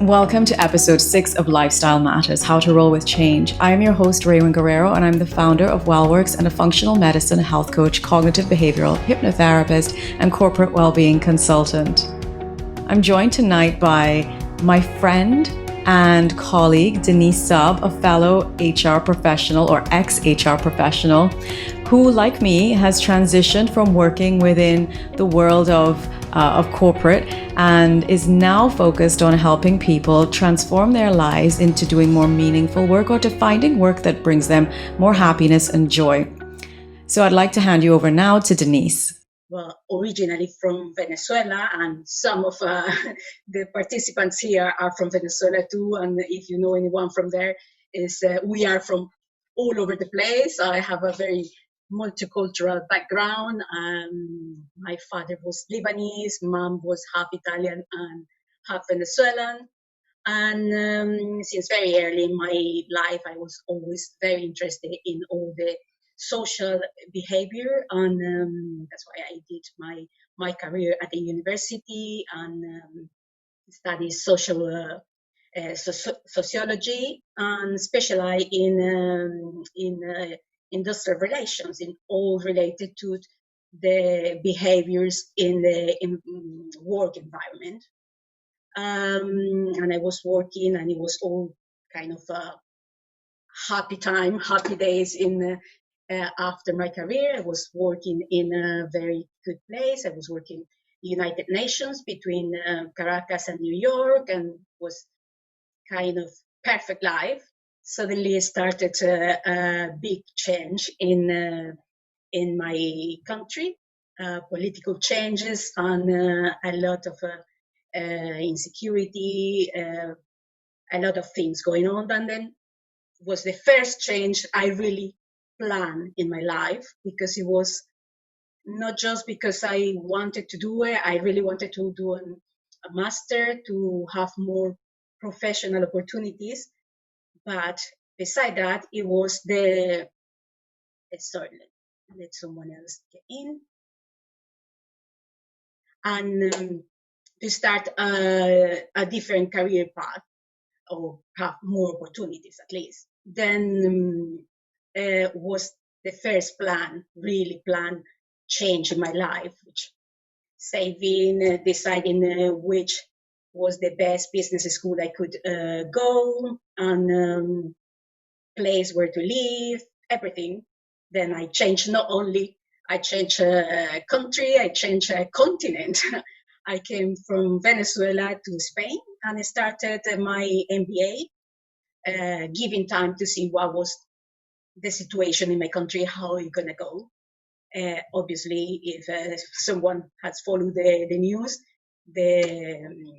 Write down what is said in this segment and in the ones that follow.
Welcome to episode 6 of Lifestyle Matters, How to Roll with Change. I am your host, Raywin Guerrero, and I'm the founder of WellWorks and a functional medicine health coach, cognitive behavioral hypnotherapist, and corporate well-being consultant. I'm joined tonight by my friend and colleague, Denise Saab, a fellow HR professional or ex-HR professional who, like me, has transitioned from working within the world of corporate and is now focused on helping people transform their lives into doing more meaningful work or to finding work that brings them more happiness and joy. So I'd like to hand you over now to Denise. Well, originally from Venezuela, and some of the participants here are from Venezuela too. And if you know anyone from there, we are from all over the place. I have a very multicultural background. My father was Lebanese, mom was half Italian and half Venezuelan. And since very early in my life, I was always very interested in all the social behavior, and that's why I did my career at the university and studied sociology and specialize in industrial relations, in all related to the behaviors in the work environment. And I was working, and it was all kind of happy days in after my career. I was working in a very good place. I was working United Nations between Caracas and New York, and was kind of perfect life. Suddenly started a big change in my country, political changes, and a lot of insecurity, a lot of things going on. And then was the first change I really planned in my life, because it was not just because I wanted to do it. I really wanted to do a master to have more professional opportunities. But beside that, it was sorry, let someone else get in. And to start a different career path, or have more opportunities at least. Then was the first really plan change in my life, which saving, deciding which was the best business school I could go, and place where to live, everything. Then I changed I changed country, I changed continent. I came from Venezuela to Spain and I started my MBA, giving time to see what was the situation in my country, how it's going to go. Obviously, if someone has followed the news, the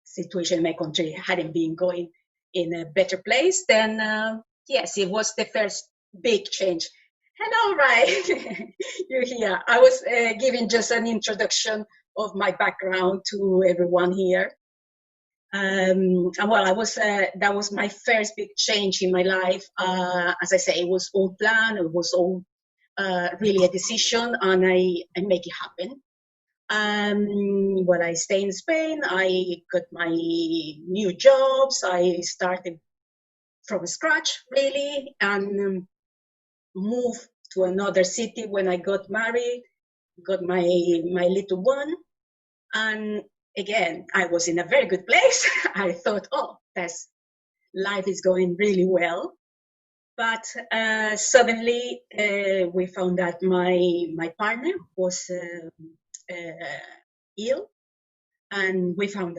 situation in my country hadn't been going in a better place, then yes, it was the first big change. Hello, Rai. You're here. I was giving just an introduction of my background to everyone here. And well, that was my first big change in my life. As I say, it was all planned. It was all really a decision, and I make it happen. When I stay in Spain, I got my new jobs. I started from scratch, really, and moved to another city when I got married, got my little one. And again, I was in a very good place. I thought, oh, life is going really well. But suddenly we found out my partner was ill, and we found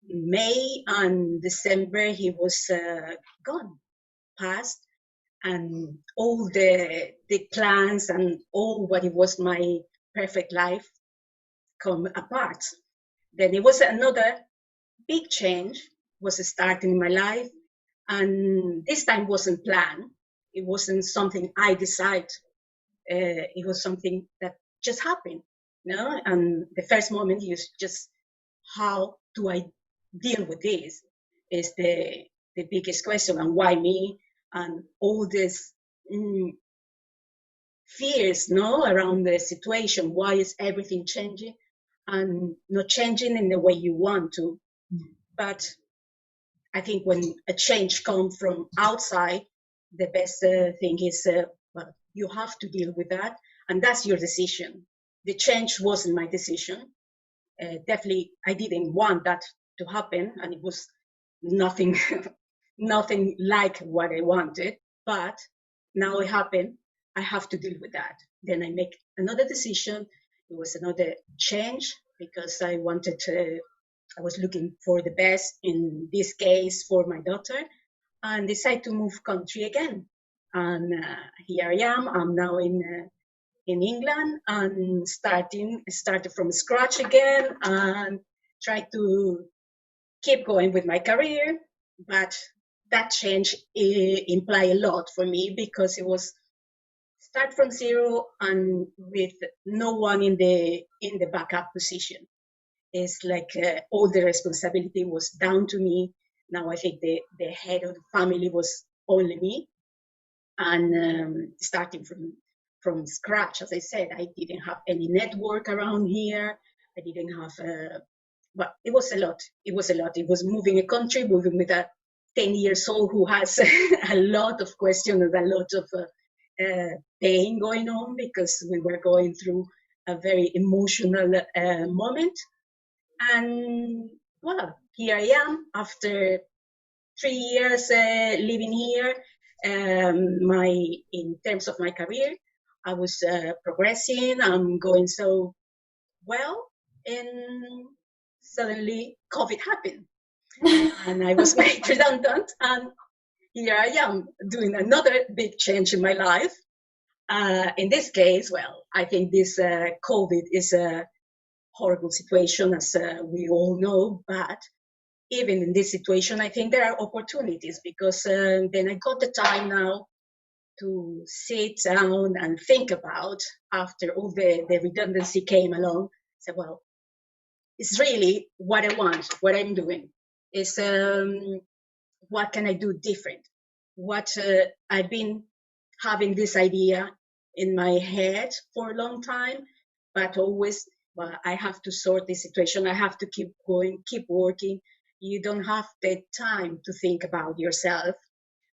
May and December he was gone, passed, and all the plans and all what it was my perfect life come apart. Then it was another big change was starting in my life, and this time wasn't planned. It wasn't something I decided. It was something that just happened, And the first moment is just, how do I deal with this? Is the biggest question, and why me? And all this fears, around the situation. Why is everything changing and not changing in the way you want to? But I think when a change comes from outside, the best thing is, well, you have to deal with that, and that's your decision. The change wasn't my decision. Definitely, I didn't want that to happen, and it was nothing, nothing like what I wanted. But now it happened. I have to deal with that. Then I make another decision. It was another change because I wanted to. I was looking for the best in this case for my daughter, and decided to move country again. And here I am. I'm now in England and started from scratch again and try to keep going with my career. But that change implied a lot for me because it was start from zero and with no one in the backup position. It's like all the responsibility was down to me. Now I think the head of the family was only me, and starting from scratch, as I said, I didn't have any network around here. I didn't have, but it was a lot. It was a lot. It was moving a country, moving with a 10 years old who has a lot of questions and a lot of pain going on because we were going through a very emotional moment. And well, here I am after 3 years living here. In terms of my career, I was progressing. I'm going so well, and suddenly COVID happened, and I was made redundant. And here I am doing another big change in my life. In this case, well, I think this COVID is a horrible situation, as we all know, but even in this situation, I think there are opportunities because then I got the time now to sit down and think about after all the redundancy came along. So, well, it's really what I want, what I'm doing. Is what can I do different? What I've been having this idea in my head for a long time, but always, well, I have to sort this situation. I have to keep going, keep working. You don't have the time to think about yourself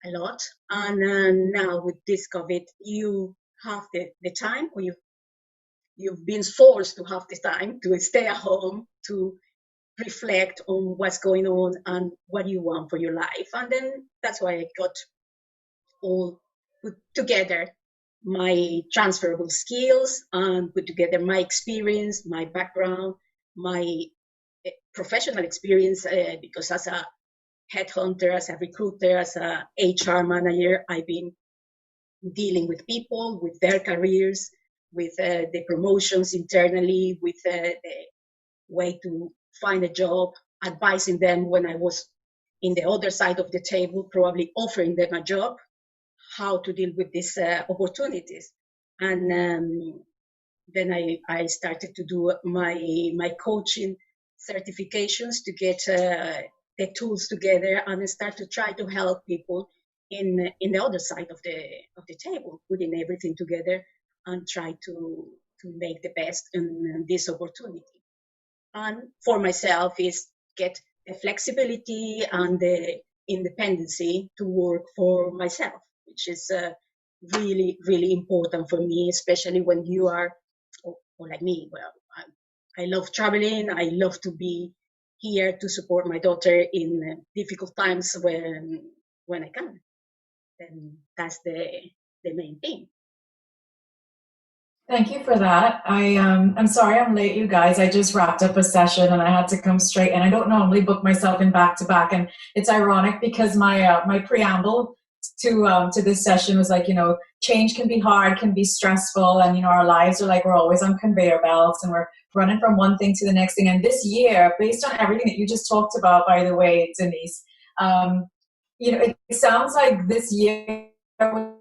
a lot. And now with this COVID, you have the time, or you've been forced to have the time to stay at home, to reflect on what's going on and what you want for your life. And then that's why I got all put together my transferable skills and put together my experience, my background, my professional experience, because as a headhunter, as a recruiter, as a HR manager, I've been dealing with people, with their careers, with the promotions internally, with the way to find a job, advising them when I was in the other side of the table, probably offering them a job, how to deal with these opportunities. And then I started to do my coaching certifications to get the tools together and start to try to help people in the other side of the table, putting everything together and try to make the best in this opportunity. And for myself is get the flexibility and the independency to work for myself, which is really, really important for me, especially when you are, or like me, well, I love traveling. I love to be here to support my daughter in difficult times when I can. And that's the main thing. Thank you for that. I'm sorry I'm late, you guys. I just wrapped up a session and I had to come straight. And I don't normally book myself in back to back. And it's ironic because my preamble to this session was like, change can be hard, can be stressful, and our lives are like we're always on conveyor belts and we're running from one thing to the next thing. And this year, based on everything that you just talked about, by the way, Denise, it sounds like this year was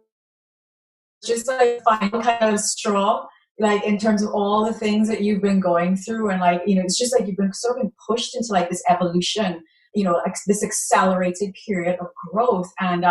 just like final kind of straw, like in terms of all the things that you've been going through, and like it's just like you've been sort of pushed into like this evolution, like this accelerated period of growth. And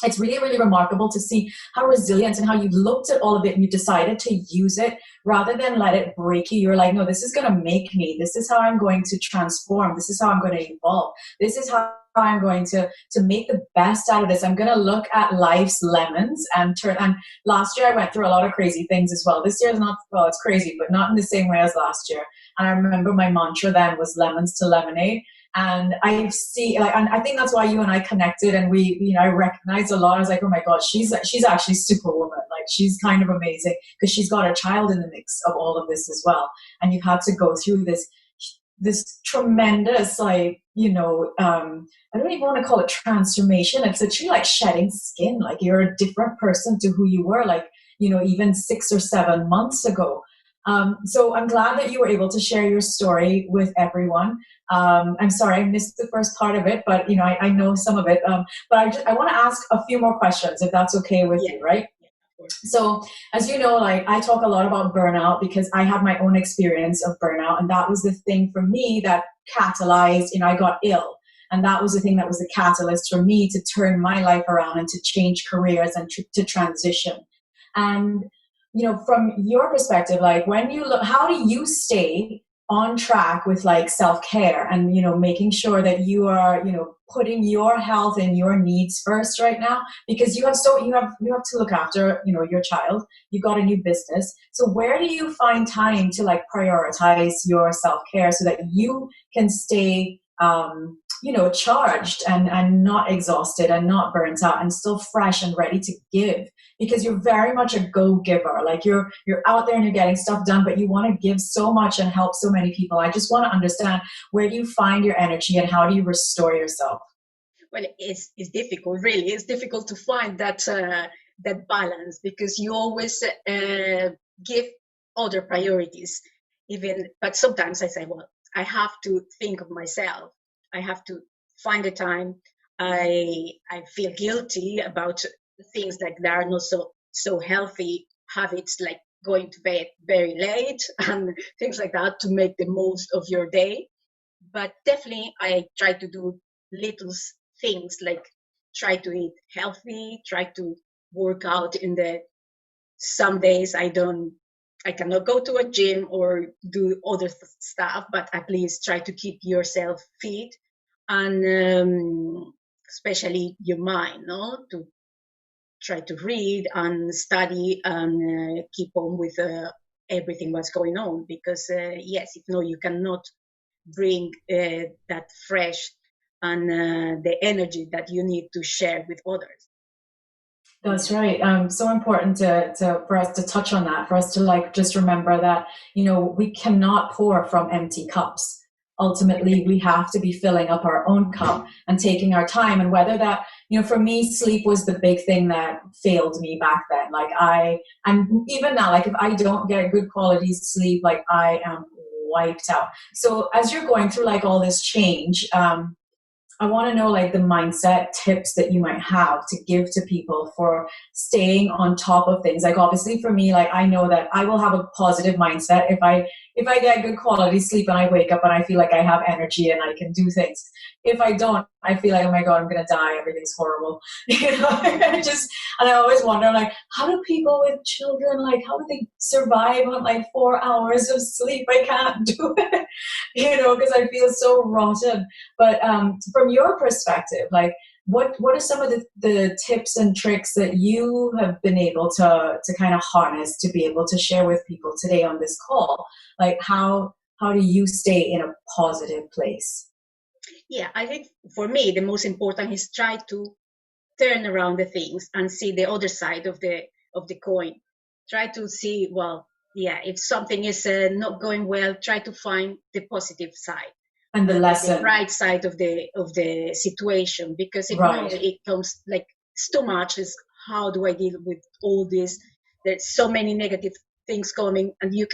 it's really, really remarkable to see how resilient and how you looked at all of it and you decided to use it rather than let it break you. You're like, no, this is going to make me. This is how I'm going to transform. This is how I'm going to evolve. This is how I'm going to make the best out of this. I'm going to look at life's lemons and turn. And last year I went through a lot of crazy things as well. This year is not, well, it's crazy, but not in the same way as last year. And I remember my mantra then was lemons to lemonade. And I see, like, and I think that's why you and I connected, and we, you know, I recognized a lot. I was like, oh my God, she's actually superwoman. Like, she's kind of amazing because she's got a child in the mix of all of this as well. And you've had to go through this tremendous, like, you know, I don't even want to call it transformation. It's actually like shedding skin. Like, you're a different person to who you were, like, you know, even 6 or 7 months ago. So I'm glad that you were able to share your story with everyone. I'm sorry I missed the first part of it, but you know, I know some of it. But I want to ask a few more questions, if that's okay with you, right? So, as you know, like, I talk a lot about burnout because I had my own experience of burnout, and that was the thing for me that catalyzed. You know, I got ill, and that was the thing that was the catalyst for me to turn my life around and to change careers and to transition. And you know, from your perspective, like, when you look, how do you stay on track with like self-care and, you know, making sure that you are, you know, putting your health and your needs first right now? Because you have to look after, you know, your child, you got a new business. So where do you find time to like prioritize your self-care so that you can stay, you know, charged and not exhausted and not burnt out and still fresh and ready to give? Because you're very much a go-giver. Like, you're out there and you're getting stuff done, but you want to give so much and help so many people. I just want to understand, where do you find your energy and how do you restore yourself? Well, it's difficult, really. It's difficult to find that that balance, because you always give other priorities, even. But sometimes I say, well, I have to think of myself. I have to find the time. I feel guilty about things like that are not so healthy habits, like going to bed very late and things like that, to make the most of your day. But definitely I try to do little things, like try to eat healthy, try to work out. In the some days I cannot go to a gym or do other stuff, but at least try to keep yourself fit, and especially your mind, no, to try to read and study and keep on with everything what's going on, because yes, if no, you cannot bring that fresh and the energy that you need to share with others. That's right. So important for us to touch on that, for us to like just remember that, you know, we cannot pour from empty cups. Ultimately, we have to be filling up our own cup and taking our time. And whether that, you know, for me, sleep was the big thing that failed me back then. Like, and even now, like, if I don't get good quality sleep, like, I am wiped out. So as you're going through like all this change, I want to know like the mindset tips that you might have to give to people for staying on top of things. Like, obviously for me, like, I know that I will have a positive mindset if I get good quality sleep and I wake up and I feel like I have energy and I can do things. If I don't, I feel like, oh my God, I'm going to die. Everything's horrible. You know, and I always wonder, like, how do people with children, like, how do they survive on like 4 hours of sleep? I can't do it, you know, because I feel so rotten. But from your perspective, like, what are some of the tips and tricks that you have been able to kind of harness to be able to share with people today on this call? Like, how do you stay in a positive place? Yeah, I think for me the most important is try to turn around the things and see the other side of the coin. Try to see, well, yeah, if something is not going well, try to find the positive side And the lesson. the right side of the situation. Because if Right. not, it comes like it's too much. Is how do I deal with all this? There's so many negative things coming, and you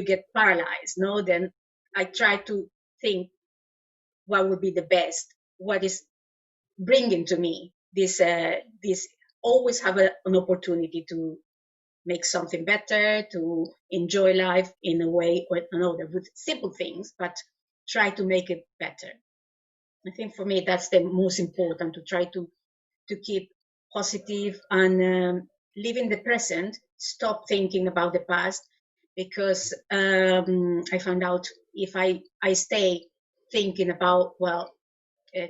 get paralyzed. No, then I try to think what would be the best, what is bringing to me this always have an opportunity to make something better, to enjoy life in a way or another with simple things, but try to make it better. I think for me that's the most important, to try to to keep positive and live in the present, stop thinking about the past, because I found out if I stay thinking about, well, uh,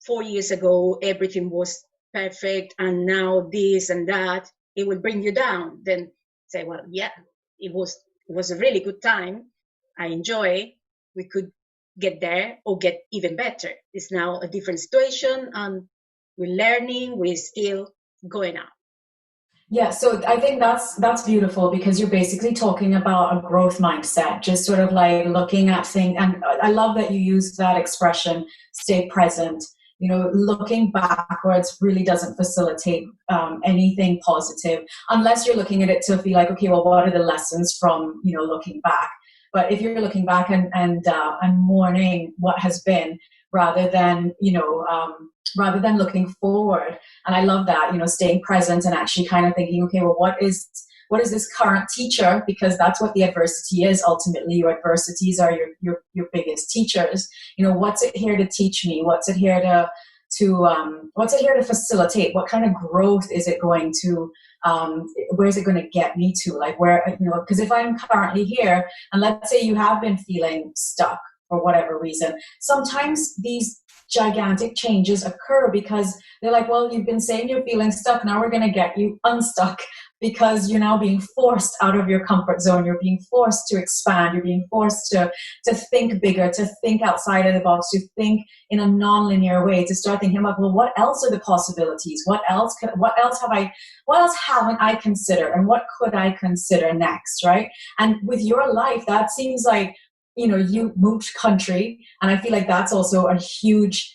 4 years ago everything was perfect and now this and that, it will bring you down. Then say, well, yeah, it was a really good time, I enjoy, we could get there or get even better. It's now a different situation and we're learning, we're still going on. Yeah, so I think that's beautiful because you're basically talking about a growth mindset, just sort of like looking at things. And I love that you use that expression, stay present. You know, looking backwards really doesn't facilitate anything positive unless you're looking at it to be like, okay, well, what are the lessons from, you know, looking back? But if you're looking back and mourning what has been rather than, rather than looking forward. And I love that, you know, staying present and actually kind of thinking, okay, well, what is this current teacher? Because that's what the adversity is. Ultimately, your adversities are your biggest teachers. You know, what's it here to teach me? What's it here to facilitate? What kind of growth is it going to, where is it going to get me to? Like where, you know, because if I'm currently here and let's say you have been feeling stuck for whatever reason, sometimes these gigantic changes occur because they're like, well, you've been saying you're feeling stuck. Now we're going to get you unstuck because you're now being forced out of your comfort zone. You're being forced to expand. You're being forced to think bigger, to think outside of the box, to think in a non-linear way, to start thinking about, well, what else are the possibilities? What else haven't I considered? And what could I consider next? Right. And with your life, that seems like, you know, you moved country, and I feel like that's also a huge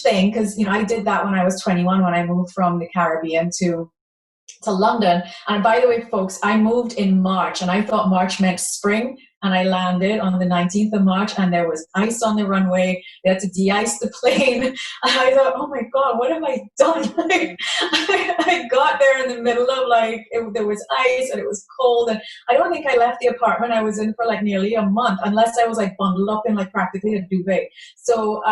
thing because, you know, I did that when I was 21 when I moved from the Caribbean to London. And by the way, folks, I moved in March and I thought March meant spring, and I landed on the 19th of March and there was ice on the runway. They had to de-ice the plane. And I thought, oh my God, what have I done? Like, I got there in the middle of there was ice and it was cold. And I don't think I left the apartment I was in for like nearly a month, unless I was like bundled up in like practically a duvet. So,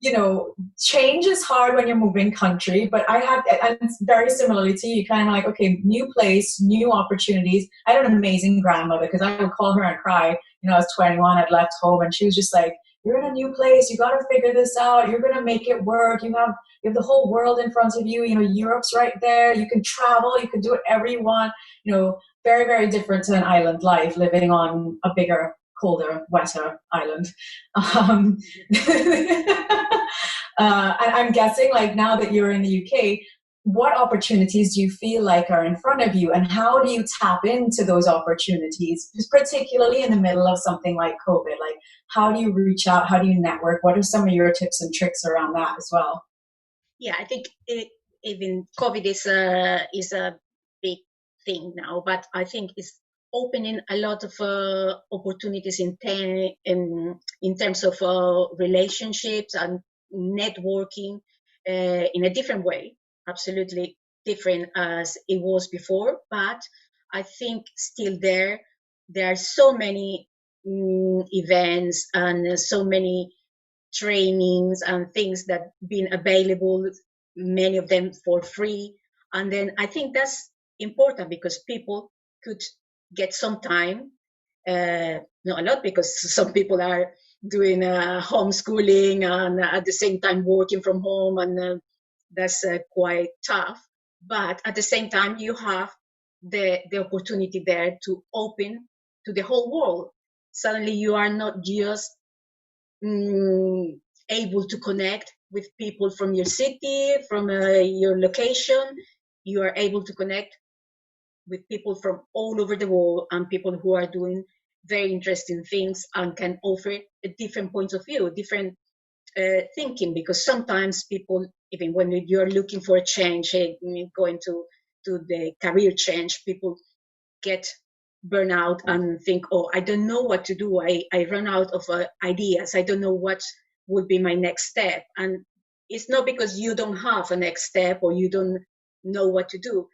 you know, change is hard when you're moving country, but and very similarly to you, kind of like, okay, new place, new opportunities. I had an amazing grandmother because I would call her and cry. You know, I was 21, I'd left home, and she was just like, you're in a new place, you got to figure this out, you're going to make it work, you have the whole world in front of you, you know, Europe's right there, you can travel, you can do whatever you want, you know, very, very different to an island life, living on a bigger, colder, wetter island. And I'm guessing, like, now that you're in the UK, what opportunities do you feel like are in front of you, and how do you tap into those opportunities, particularly in the middle of something like COVID? Like, how do you reach out? How do you network? What are some of your tips and tricks around that as well? Yeah, I think even COVID is a big thing now, but I think it's opening a lot of opportunities in terms of relationships and networking in a different way, absolutely different as it was before. But I think still there are so many events and so many trainings and things that been available, many of them for free. And then I think that's important because people could get some time, not a lot, because some people are doing homeschooling and at the same time working from home, and that's quite tough. But at the same time, you have the opportunity there to open to the whole world. Suddenly you are not just able to connect with people from your city, from your location. You are able to connect with people from all over the world and people who are doing very interesting things and can offer a different point of view, different thinking. Because sometimes people, even when you're looking for a change, going to the career change, people get burnout and think, oh, I don't know what to do. I run out of ideas. I don't know what would be my next step. And it's not because you don't have a next step or you don't know what to do.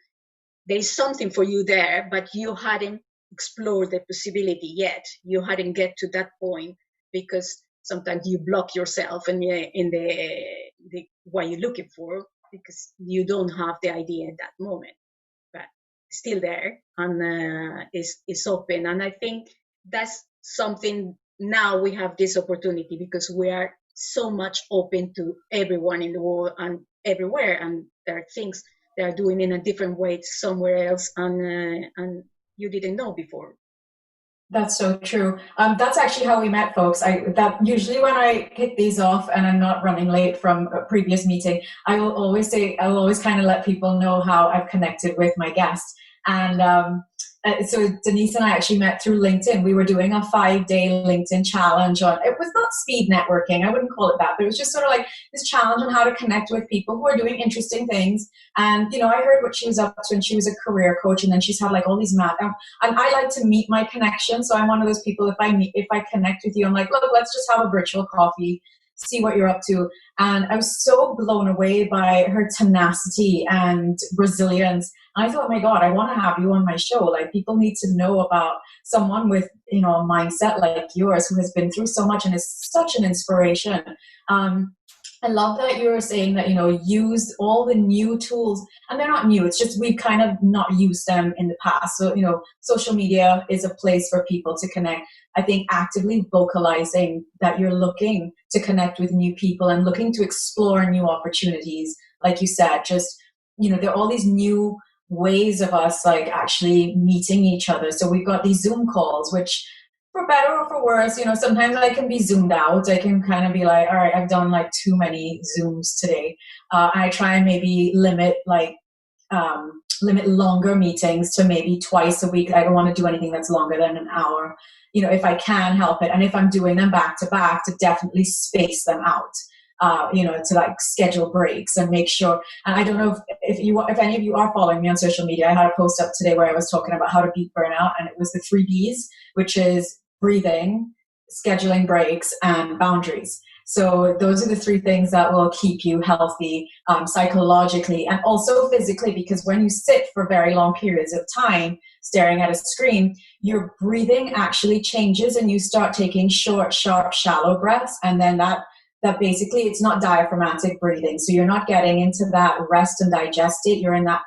There is something for you there, but you hadn't explored the possibility yet. You hadn't get to that point because sometimes you block yourself in the what you're looking for. because you don't have the idea at that moment, but still there, and is open. And I think that's something now we have this opportunity because we are so much open to everyone in the world and everywhere, and there are things they are doing in a different way somewhere else, and you didn't know before. That's so true. That's actually how we met, folks. That usually when I hit these off and I'm not running late from a previous meeting, I'll always kind of let people know how I've connected with my guest. And so Denise and I actually met through LinkedIn. We were doing a 5-day LinkedIn challenge it was not speed networking. I wouldn't call it that, but it was just sort of like this challenge on how to connect with people who are doing interesting things. And, I heard what she was up to, and she was a career coach, and then she's had like all these and I like to meet my connection. So I'm one of those people, if I connect with you, I'm like, look, let's just have a virtual coffee, see what you're up to. And I was so blown away by her tenacity and resilience. And I thought, oh my God, I want to have you on my show. Like, people need to know about someone with, a mindset like yours who has been through so much and is such an inspiration. I love that you were saying that, use all the new tools, and they're not new. It's just we've kind of not used them in the past. So, social media is a place for people to connect. I think actively vocalizing that you're looking to connect with new people and looking to explore new opportunities. Like you said, just, there are all these new ways of us like actually meeting each other. So we've got these Zoom calls, which, for better or for worse, sometimes I can be zoomed out. I can kind of be like, all right, I've done like too many Zooms today. I try and maybe limit longer meetings to maybe twice a week. I don't want to do anything that's longer than an hour, if I can help it. And if I'm doing them back to back, to definitely space them out. To like schedule breaks and make sure. And I don't know if any of you are following me on social media, I had a post up today where I was talking about how to beat burnout, and it was the 3 Bs, which is breathing, scheduling breaks, and boundaries. So those are the 3 things that will keep you healthy psychologically and also physically, because when you sit for very long periods of time staring at a screen, your breathing actually changes and you start taking short, sharp, shallow breaths, and then that basically it's not diaphragmatic breathing. So you're not getting into that rest and digest state. You're in that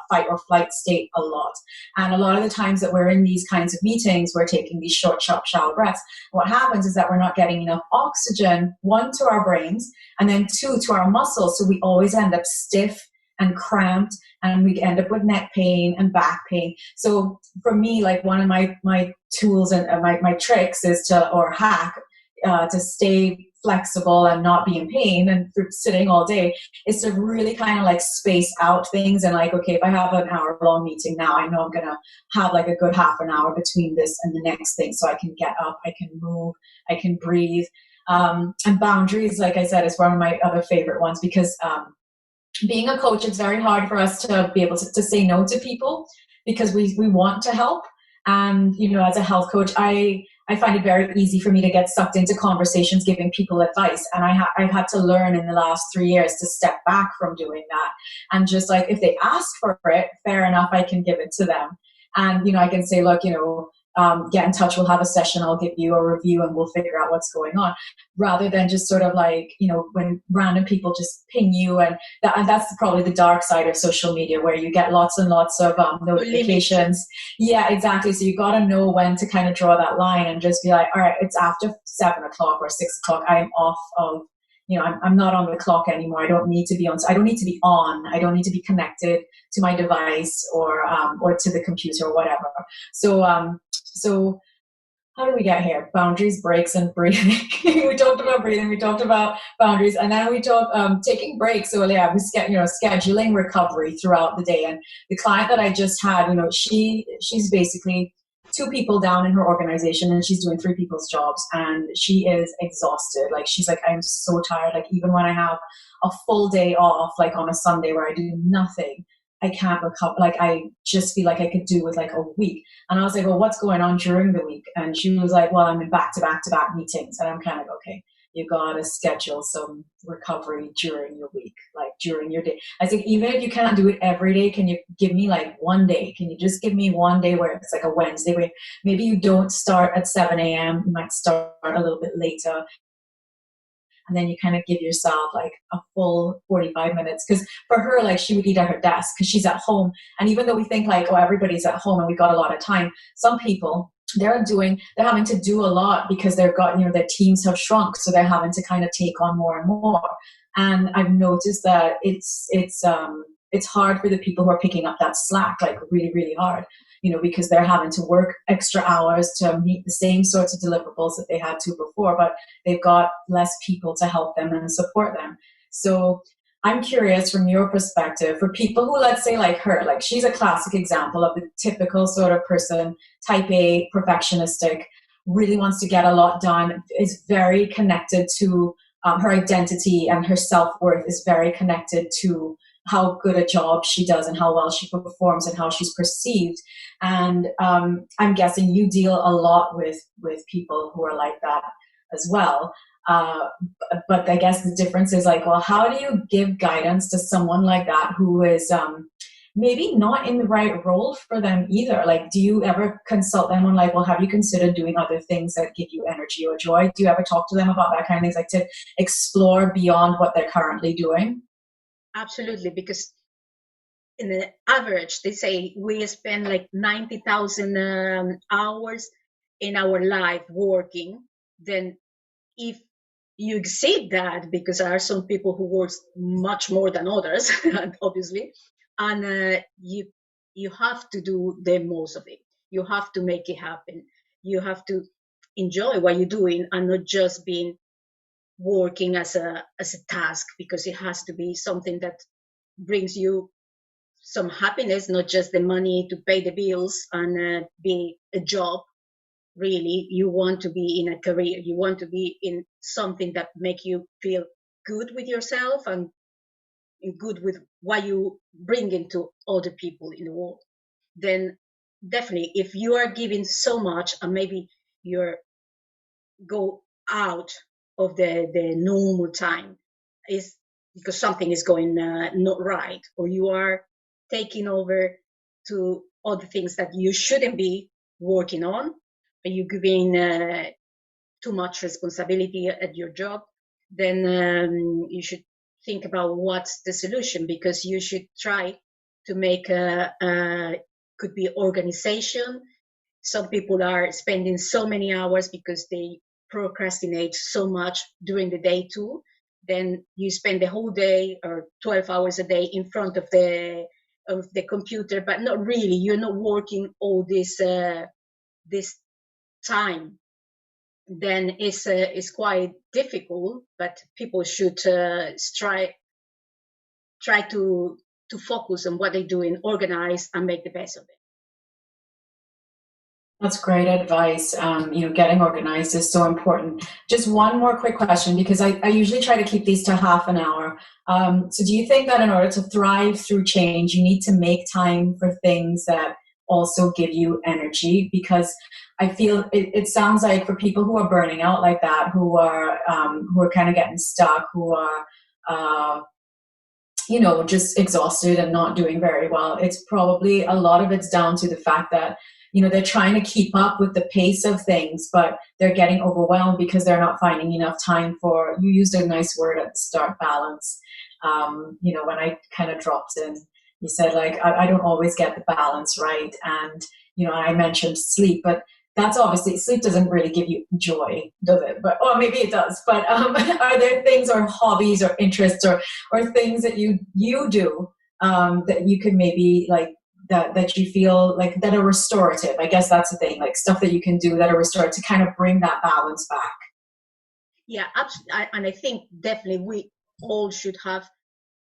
fight or flight state a lot. And a lot of the times that we're in these kinds of meetings, we're taking these short, sharp, shallow breaths. What happens is that we're not getting enough oxygen, 1, to our brains, and then 2, to our muscles. So we always end up stiff and cramped, and we end up with neck pain and back pain. So for me, like, one of my tools and my tricks is to stay flexible and not be in pain and sitting all day, is to really kind of like space out things and like, okay, if I have an hour long meeting now, I know I'm going to have like a good half an hour between this and the next thing. So I can get up, I can move, I can breathe. And boundaries, like I said, is one of my other favorite ones, because being a coach, it's very hard for us to be able to say no to people, because we want to help. And, as a health coach, I find it very easy for me to get sucked into conversations giving people advice. And I've had to learn in the last 3 years to step back from doing that. And just like, if they ask for it, fair enough, I can give it to them. And, I can say, look, get in touch, we'll have a session, I'll give you a review and we'll figure out what's going on, rather than just sort of like, when random people just ping you. And that's probably the dark side of social media, where you get lots and lots of notifications. Yeah, exactly. So you got to know when to kind of draw that line and just be like, all right, it's after 7 o'clock or 6 o'clock, I'm off of, I'm not on the clock anymore. I don't need to be on. I don't need to be on. I don't need to be connected to my device or to the computer or whatever. So how did we get here? Boundaries, breaks, and breathing. We talked about breathing. We talked about boundaries, and then we talked taking breaks. So yeah, we scheduling recovery throughout the day. And the client that I just had, she's basically 2 people down in her organization, and she's doing 3 people's jobs, and she is exhausted. Like, she's like, I'm so tired. Like, even when I have a full day off, like on a Sunday where I do nothing, I can't recover. Like, I just feel like I could do with like a week. And I was like, well, what's going on during the week? And she was like, well, I'm in back-to-back meetings. And I'm kind of, okay, you got to schedule some recovery during your week, like during your day. I think even if you can't do it every day, can you give me like one day? Can you just give me one day where it's like a Wednesday where maybe you don't start at 7 a.m. You might start a little bit later. and then you kind of give yourself like a full 45 minutes. Because for her, like she would eat at her desk because she's at home. And even though we think like, oh, everybody's at home and we got a lot of time, some people, they're having to do a lot because they've got, their teams have shrunk. So they're having to kind of take on more and more. And I've noticed that it's hard for the people who are picking up that slack, like really, really hard, because they're having to work extra hours to meet the same sorts of deliverables that they had to before, but they've got less people to help them and support them. So I'm curious from your perspective, for people who, let's say like her, like she's a classic example of the typical sort of person, type A, perfectionistic, really wants to get a lot done, is very connected to her identity, and her self-worth is very connected to how good a job she does and how well she performs and how she's perceived. And I'm guessing you deal a lot with people who are like that as well. But I guess the difference is like, well, how do you give guidance to someone like that who is maybe not in the right role for them either? Like, do you ever consult them on like, well, have you considered doing other things that give you energy or joy? Do you ever talk to them about that kind of things, like to explore beyond what they're currently doing? Absolutely, because in the average, they say we spend like 90,000 hours in our life working. Then if you exceed that, because there are some people who work much more than others, obviously, and you have to do the most of it. You have to make it happen. You have to enjoy what you're doing and not just being working as a task, because it has to be something that brings you some happiness, not just the money to pay the bills and be a job. Really, you want to be in a career, you want to be in something that make you feel good with yourself and good with what you bring into other people in the world. Then definitely, if you are giving so much and maybe you're go out of the normal time, is because something is going not right, or you are taking over to other things that you shouldn't be working on, and you're giving too much responsibility at your job, then you should think about what's the solution, because you should try to make could be organization. Some people are spending so many hours because they procrastinate so much during the day too. Then you spend the whole day or 12 hours a day in front of the computer, but not really. You're not working all this time. Then it's quite difficult. But people should try to focus on what they're doing, organize, and make the best of it. That's great advice. Getting organized is so important. Just one more quick question, because I usually try to keep these to half an hour. So do you think that in order to thrive through change, you need to make time for things that also give you energy? Because I feel it sounds like for people who are burning out like that, who are kind of getting stuck, who are just exhausted and not doing very well, it's probably a lot of it's down to the fact that they're trying to keep up with the pace of things, but they're getting overwhelmed because they're not finding enough time for, you used a nice word at the start, balance. When I kind of dropped in, you said like, I don't always get the balance right. And, I mentioned sleep, but that's obviously, sleep doesn't really give you joy, does it? But, or maybe it does, but are there things or hobbies or interests or things that you do that you could maybe like, that you feel like that are restorative? I guess that's the thing, like stuff that you can do that are restorative to kind of bring that balance back. Yeah, absolutely. And I think definitely we all should have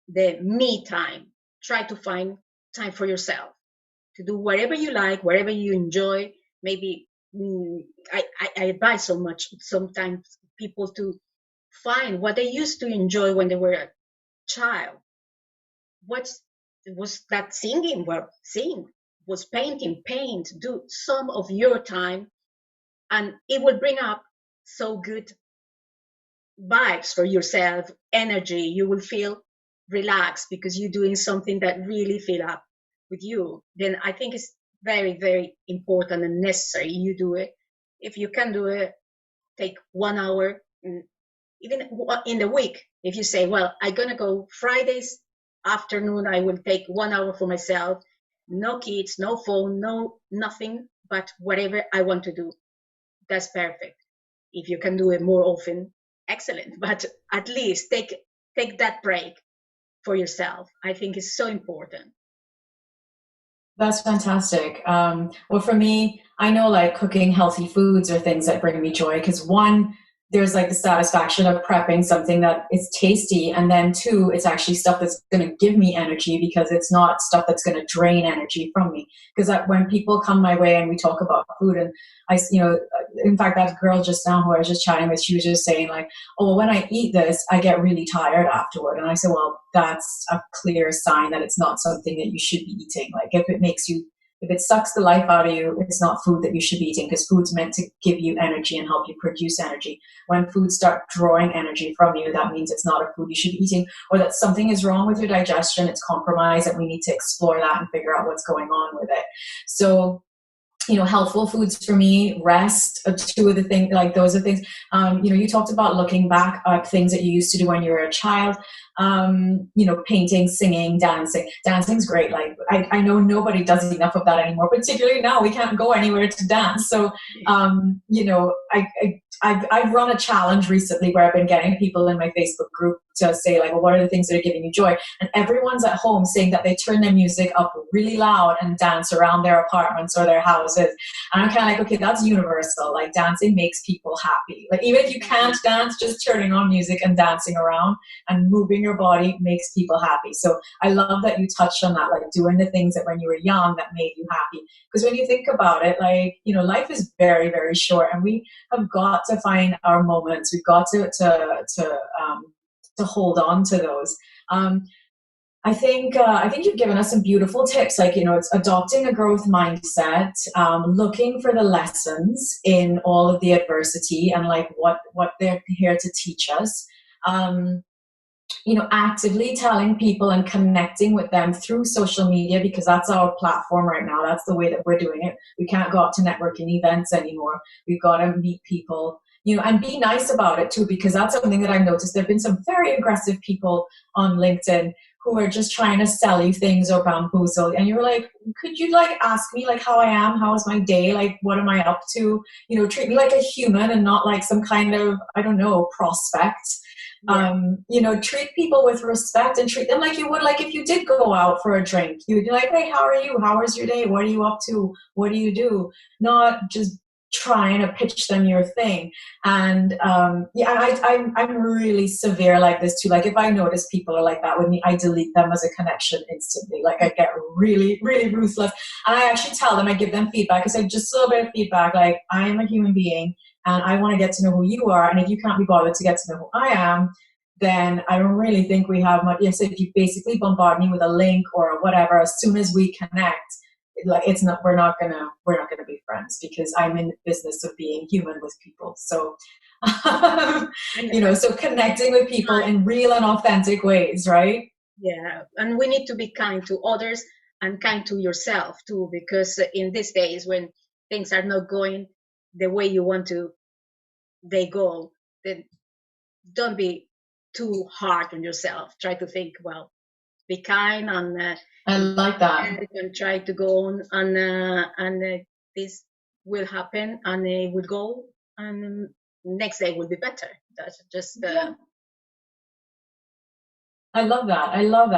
the me time. Try to find time for yourself to do whatever you like, wherever you enjoy. Maybe I advise so much sometimes people to find what they used to enjoy when they were a child. What was that? Singing? Well, sing. Was painting? Paint. Do some of your time, and it will bring up so good vibes for yourself, energy. You will feel relaxed because you're doing something that really fill up with you. Then I think it's very, very important and necessary you do it. If you can do it, take 1 hour, even in the week, if you say, well, I'm going to go Fridays afternoon, I will take 1 hour for myself, no kids, no phone, no nothing, but whatever I want to do, that's perfect. If you can do it more often, excellent. But at least take that break for yourself. I think is so important. That's fantastic. Well, for me, I know like cooking healthy foods are things that bring me joy because one, there's like the satisfaction of prepping something that is tasty. And then two, it's actually stuff that's going to give me energy because it's not stuff that's going to drain energy from me. Because when people come my way and we talk about food and in fact, that girl just now who I was just chatting with, she was just saying like, oh, when I eat this, I get really tired afterward. And I said, well, that's a clear sign that it's not something that you should be eating. Like if it sucks the life out of you, it's not food that you should be eating because food's meant to give you energy and help you produce energy. When foods start drawing energy from you, that means it's not a food you should be eating or that something is wrong with your digestion, it's compromised, and we need to explore that and figure out what's going on with it. So, healthful foods for me, rest, two of the things, like those are things. You talked about looking back at things that you used to do when you were a child. Painting, singing, dancing. Dancing's great. Like I know nobody does enough of that anymore, particularly now we can't go anywhere to dance. So, I've run a challenge recently where I've been getting people in my Facebook group to say like, well, what are the things that are giving you joy? And everyone's at home saying that they turn their music up really loud and dance around their apartments or their houses. And I'm kind of like, okay, that's universal. Like dancing makes people happy. Like even if you can't dance, just turning on music and dancing around and moving your body makes people happy. So I love that you touched on that, like doing the things that when you were young that made you happy. Because when you think about it, like, life is very, very short and we have got to find our moments. We've got to hold on to those. I think you've given us some beautiful tips. Like, it's adopting a growth mindset, looking for the lessons in all of the adversity and like what they're here to teach us. Actively telling people and connecting with them through social media because that's our platform right now. That's the way that we're doing it. We can't go out to networking events anymore. We've got to meet people, and be nice about it too, because that's something that I've noticed. There've been some very aggressive people on LinkedIn who are just trying to sell you things or bamboozle. And you're like, could you like ask me like how I am? How is my day? Like, what am I up to? Treat me like a human and not like some kind of, I don't know, prospect. Yeah. Treat people with respect and treat them like you would like if you did go out for a drink. You'd be like, hey, how are you? How was your day? What are you up to? What do you do? Not just trying to pitch them your thing. And I'm really severe like this too. Like if I notice people are like that with me, I delete them as a connection instantly. Like I get really, really ruthless. And I actually tell them, I give them feedback. I say just a little bit of feedback. Like I am a human being and I want to get to know who you are. And if you can't be bothered to get to know who I am, then I don't really think we have much. Yes, if you basically bombard me with a link or whatever, as soon as we connect, like we're not gonna be friends because I'm in the business of being human with people. So, so connecting with people in real and authentic ways, right? Yeah, and we need to be kind to others and kind to yourself too, because in these days when things are not going the way you want to, they go. Then don't be too hard on yourself. Try to think, well, be kind and I like that. And try to go on and this will happen and it will go and next day will be better. That's just yeah. I love that. I love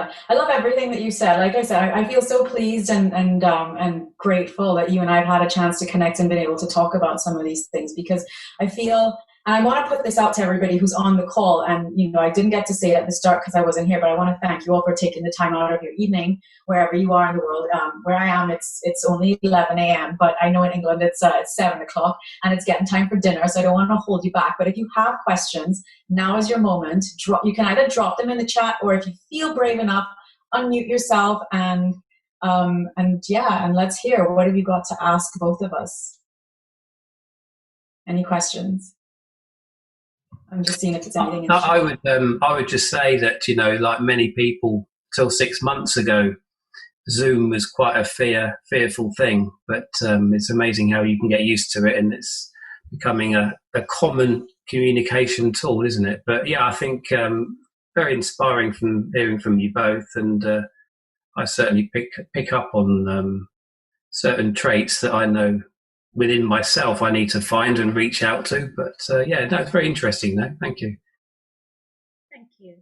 everything that you said. Like I said, I feel so pleased and grateful that you and I have had a chance to connect and been able to talk about some of these things because I feel. And I want to put this out to everybody who's on the call. And, I didn't get to say it at the start because I wasn't here, but I want to thank you all for taking the time out of your evening, wherever you are in the world. Where I am, it's only 11 a.m., but I know in England it's 7 o'clock and it's getting time for dinner. So I don't want to hold you back. But if you have questions, now is your moment. You can either drop them in the chat or if you feel brave enough, unmute yourself and let's hear. What have you got to ask both of us? Any questions? I'm just seeing if it's anything. I would just say that, like many people till 6 months ago, Zoom was quite a fearful thing, but it's amazing how you can get used to it. And it's becoming a common communication tool, isn't it? But yeah, I think very inspiring from hearing from you both, and I certainly pick up on certain traits that I know within myself I need to find and reach out to. But yeah, no, it's very interesting though. Thank you. Thank you.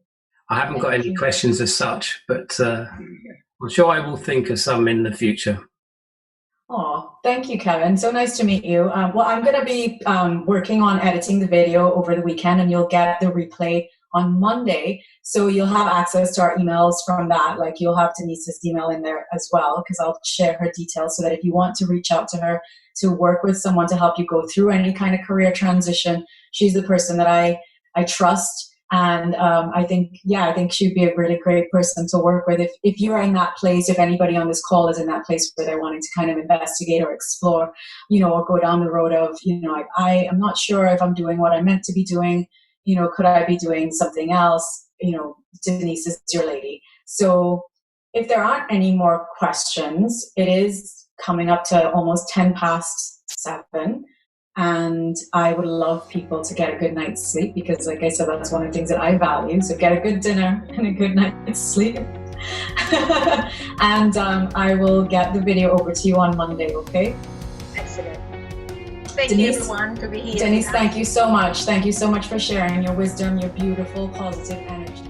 I haven't got any questions as such, but I'm sure I will think of some in the future. Oh, thank you, Kevin. So nice to meet you. Well, I'm going to be working on editing the video over the weekend, and you'll get the replay on Monday. So you'll have access to our emails from that. Like, you'll have Denise's email in there as well, because I'll share her details, so that if you want to reach out to her to work with someone to help you go through any kind of career transition, she's the person that I trust. And I think she'd be a really great person to work with. If you're in that place, if anybody on this call is in that place where they're wanting to kind of investigate or explore, or go down the road of, I am not sure if I'm doing what I'm meant to be doing, could I be doing something else? Denise is your lady. So if there aren't any more questions, it is coming up to almost 7:10. And I would love people to get a good night's sleep, because, like I said, that's one of the things that I value. So get a good dinner and a good night's sleep. And I will get the video over to you on Monday, okay? Excellent. Thank Denise, you, everyone, to be here. Denise, thank you so much. Thank you so much for sharing your wisdom, your beautiful, positive energy.